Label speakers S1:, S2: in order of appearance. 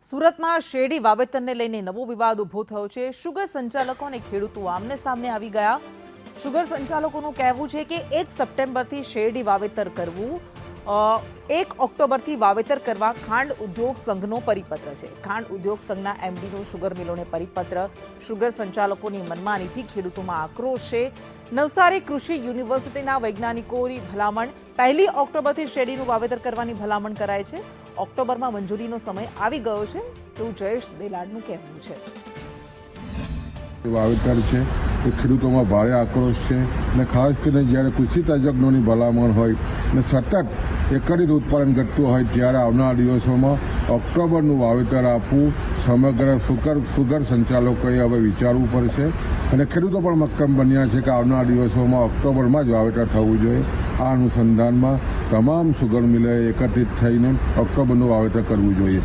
S1: સુરતમાં શેરડી વાવેતરને લઈને નવો વિવાદ ઊભો થયો છે। શુગર સંચાલકો અને ખેડૂતો આમને સામને આવી ગયા। શુગર સંચાલકોનું કહેવું છે કે 1 સપ્ટેમ્બરથી શેરડી વાવેતર કરવું, 1 ઓક્ટોબરથી વાવેતર કરવા ખાંડ ઉદ્યોગ સંઘનો પરિપત્ર છે। ખાંડ ઉદ્યોગ સંઘના એમડીનો શુગર મિલોને પરિપત્ર। શુગર સંચાલકોની મનમાનીથી ખેડૂતોમાં આક્રોશ છે। નવસારી કૃષિ યુનિવર્સિટીના વૈજ્ઞાનિકોની ભલામણ 1 ઓક્ટોબરથી શેરડીનું વાવેતર કરવાની ભલામણ કરાય છે। ઓક્ટોબરમાં મંજૂરીનો સમય આવી ગયો છે તેવું જયેશ દેલાડનું કહેવું છે।
S2: વાવેતર છે એ ખેડૂતોમાં ભારે આક્રોશ છે અને ખાસ કરીને જ્યારે કૃષિ તજજ્ઞોની ભલામણ હોય અને સતત એકંદિત ઉત્પાદન ઘટતું હોય ત્યારે આવનારા દિવસોમાં ઓક્ટોબરનું વાવેતર આપવું સમગ્ર સુગર સંચાલકોએ હવે વિચારવું પડશે અને ખેડૂતો પણ મક્કમ બન્યા છે કે આવનારા દિવસોમાં ઓક્ટોબરમાં જ વાવેતર થવું જોઈએ। આ અનુસંધાનમાં તમામ સુગર મિલોએ એકત્રિત થઈને ઓક્ટોબરનું વાવેતર કરવું જોઈએ।